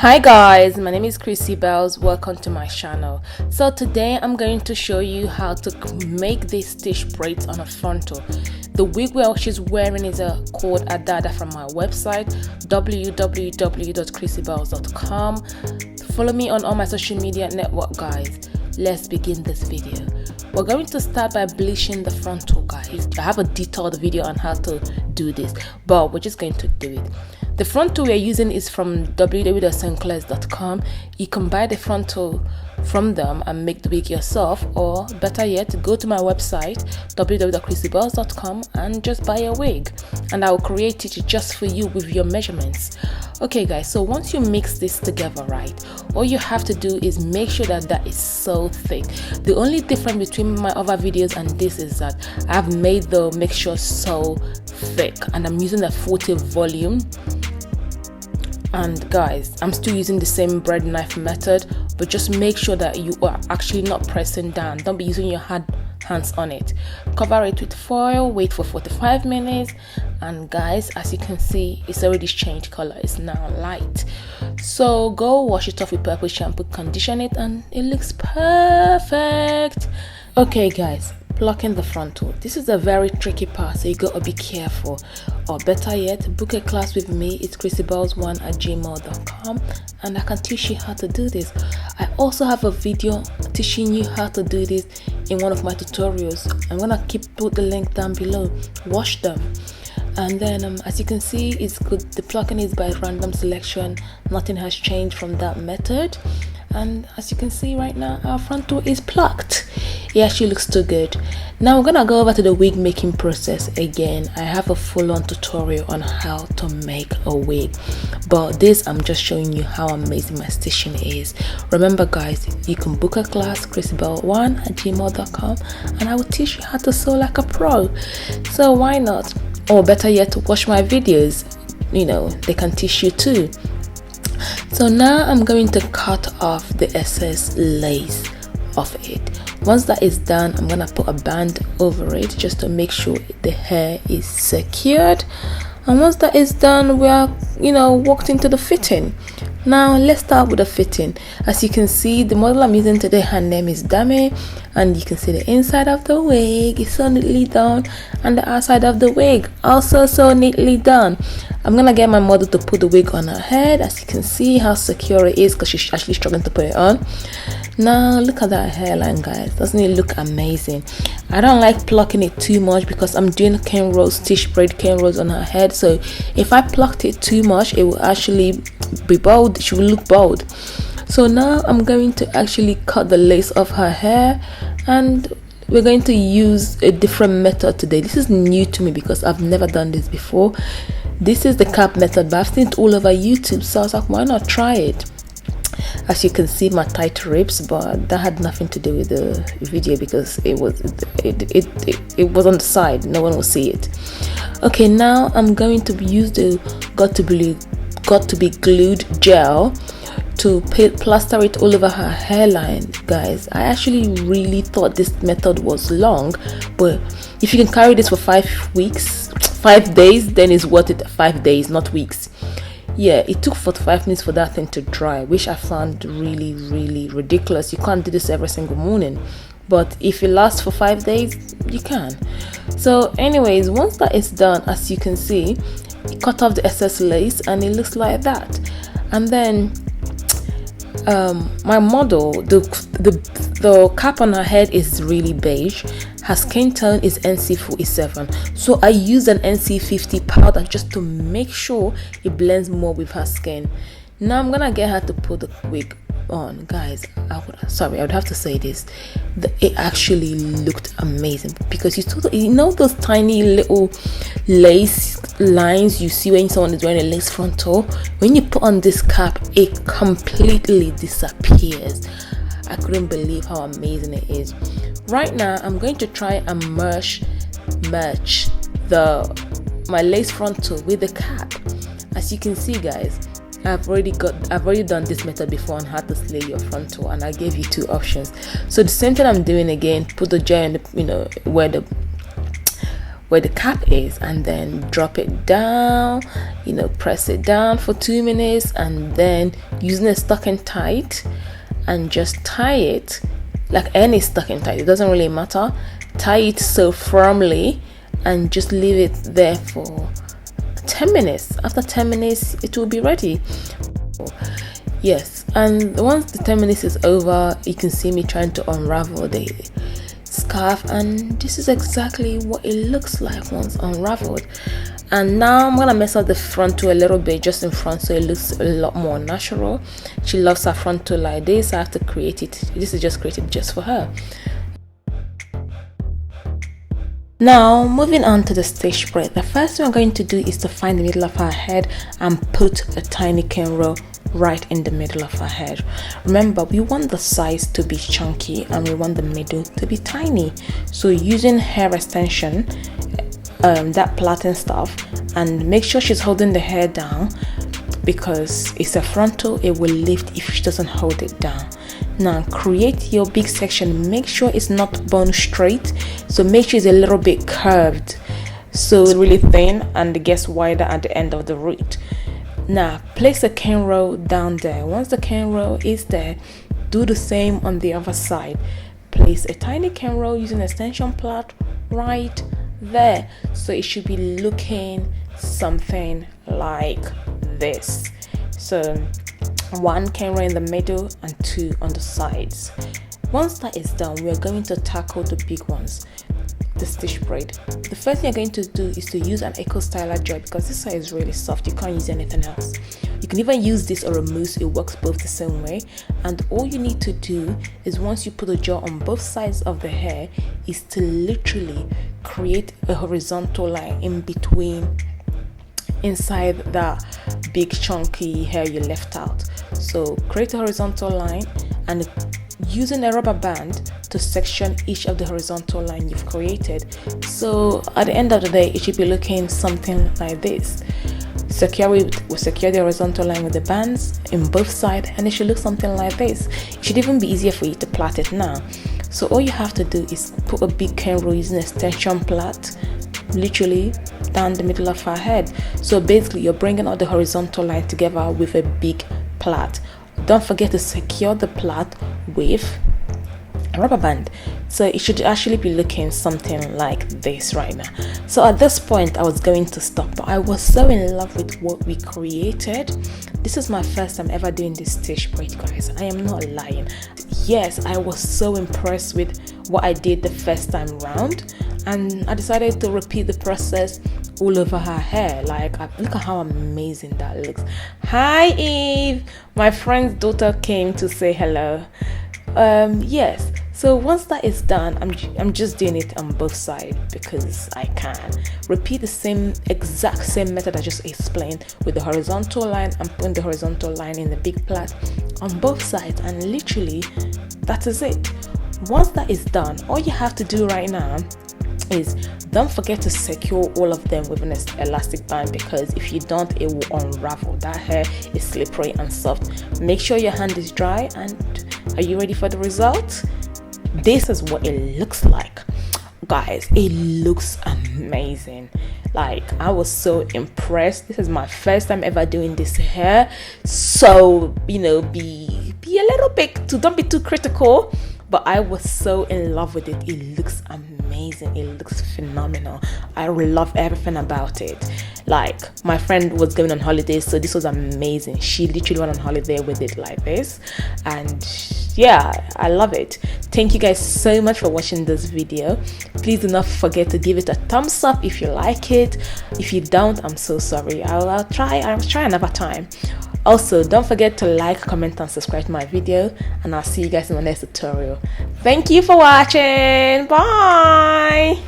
Hi guys, my name is ChrissyBales. Welcome to my channel. So today I'm going to show you how to make these stitch braids on a frontal. The wig she's wearing is called Adada from my website www.chrissybales.com. Follow me on all my social media network, guys. Let's begin this video. We're going to start by bleaching the frontal, guys. I have a detailed video on how to do this, but we're just going to do it. The frontal we're using is from www.sinclairs.com. You can buy the frontal from them and make the wig yourself, or better yet, go to my website www.chrissybales.com and just buy a wig, and I will create it just for you with your measurements. Okay guys, so once you mix this together, right, all you have to do is make sure that is so thick. The only difference between my other videos and this is that I've made the mixture so thick and I'm using a 40 volume. And guys, I'm still using the same bread knife method, but just make sure that you are actually not pressing down. Don't be using your hands on it. Cover it with foil, wait for 45 minutes, and guys, as you can see, it's already changed color. It's now light. So go wash it off with purple shampoo, condition it, and it looks perfect. Okay guys, plucking the frontal. This is a very tricky part, so you gotta be careful. Or better yet, book a class with me. It's ChrissyBales1@gmail.com, and I can teach you how to do this. I also have a video teaching you how to do this in one of my tutorials. I'm gonna put the link down below. Watch them. And then as you can see, it's good. The plucking is by random selection. Nothing has changed from that method. And as you can see right now, our frontal is plucked. It actually looks too good. Now we're gonna go over to the wig making process again. I have a full-on tutorial on how to make a wig, but this I'm just showing you how amazing my stitching is. Remember guys, you can book a class, ChrissyBales1@gmail.com, and I will teach you how to sew like a pro. So why not? Or better yet, watch my videos. You know, they can teach you too. So now I'm going to cut off the excess lace of it. Once that is done, I'm gonna put a band over it just to make sure the hair is secured. And once that is done, we are walked into the fitting. Now let's start with the fitting. As you can see, the model I'm using today, her name is Dami, and you can see the inside of the wig is so neatly done, and the outside of the wig also so neatly done. I'm gonna get my model to put the wig on her head. As you can see how secure it is, because she's actually struggling to put it on. Now look at that hairline, guys. Doesn't it look amazing? I don't like plucking it too much because I'm doing cane rolls, stitch braid cane rolls on her head. So if I plucked it too much, it will actually be bald. She will look bald. So now I'm going to actually cut the lace off her hair, and we're going to use a different method today. This is new to me because I've never done this before. This is the cap method, but I've seen it all over YouTube, so I was like, why not try it? As you can see, my tight ribs, but that had nothing to do with the video because it was on the side. No one will see it. Okay, now I'm going to use the got to be glued gel to plaster it all over her hairline. Guys, I actually really thought this method was long, but if you can carry this for 5 days, then it's worth it. 5 days, not weeks. Yeah, it took 45 minutes for that thing to dry, which I found really, really ridiculous. You can't do this every single morning, but if it lasts for 5 days, you can. So anyways, once that is done, as you can see, cut off the excess lace and it looks like that. And then my model, the cap on her head is really beige. Her skin tone is NC47, so I use an NC50 powder just to make sure it blends more with her skin. Now I'm gonna get her to put the wig on. Guys, I would have to say this, it actually looked amazing because you know those tiny little lace lines you see when someone is wearing a lace frontal. When you put on this cap, it completely disappears. I couldn't believe how amazing it is. Right now I'm going to try and merge my lace frontal with the cap. As you can see, guys, I've already done this method before on how to slay your frontal, and I gave you 2 options. So the same thing I'm doing again, put the gel in the, where the cap is, and then drop it down, you know, press it down for 2 minutes, and then using a stocking tight and just tie it like any stocking tie, it doesn't really matter, tie it so firmly and just leave it there for 10 minutes. After 10 minutes it will be ready. Yes, and once the 10 minutes is over, you can see me trying to unravel the scarf, and this is exactly what it looks like once unraveled. And now I'm gonna mess up the frontal a little bit just in front so it looks a lot more natural. She loves her frontal like this. I have to create it. This is just created just for her. Now moving on to the stitch braid, the first thing I'm going to do is to find the middle of her head and put a tiny cane row right in the middle of her head. Remember, we want the sides to be chunky and we want the middle to be tiny, so using hair extension, that plaiting stuff, and make sure she's holding the hair down because it's a frontal, it will lift if she doesn't hold it down. Now create your big section, make sure it's not bone straight, so make sure it's a little bit curved so it's really thin and it gets wider at the end of the root. Now place a cane row down there. Once the cane row is there, do the same on the other side. Place a tiny cane row using extension plait right there, so it should be looking something like this. So 1 cane row in the middle and 2 on the sides. Once that is done, we are going to tackle the big ones, the stitch braid. The first thing you're going to do is to use an eco styler gel because this side is really soft. You can't use anything else. You can even use this or a mousse, it works both the same way. And all you need to do is, once you put the gel on both sides of the hair, is to literally create a horizontal line in between, inside that big chunky hair you left out. So create a horizontal line and using a rubber band to section each of the horizontal line you've created. So at the end of the day, it should be looking something like this. Secure the horizontal line with the bands in both sides, and it should look something like this. It should even be easier for you to plait it now. So all you have to do is put a big cane row using extension plait literally down the middle of her head. So basically you're bringing all the horizontal line together with a big plait. Don't forget to secure the plait with a rubber band, so it should actually be looking something like this right now. So at this point I was going to stop, but I was so in love with what we created. This is my first time ever doing this stitch braid, guys. I am not lying. Yes, I was so impressed with what I did the first time round, and I decided to repeat the process all over her hair. Like, look at how amazing that looks. Hi Eve, my friend's daughter came to say hello. Yes, so once that is done, I'm just doing it on both sides because I can. Repeat the exact same method I just explained with the horizontal line and putting the horizontal line in the big plait on both sides, and literally that is it. Once that is done, all you have to do right now is, don't forget to secure all of them with an elastic band, because if you don't, it will unravel. That hair is slippery and soft. Make sure your hand is dry, and are you ready for the result? This is what it looks like, guys. It looks amazing. Like, I was so impressed. This is my first time ever doing this hair, so you know, be a little bit, don't be too critical, but I was so in love with it. It looks amazing. It looks phenomenal. I love everything about it. Like, my friend was going on holiday, so this was amazing. She literally went on holiday with it like this, and yeah, I love it. Thank you guys so much for watching this video. Please do not forget to give it a thumbs up if you like it. If you don't, I'm so sorry. I'll try another time. Also, don't forget to like, comment and subscribe to my video, and I'll see you guys in the next tutorial. Thank you for watching. Bye.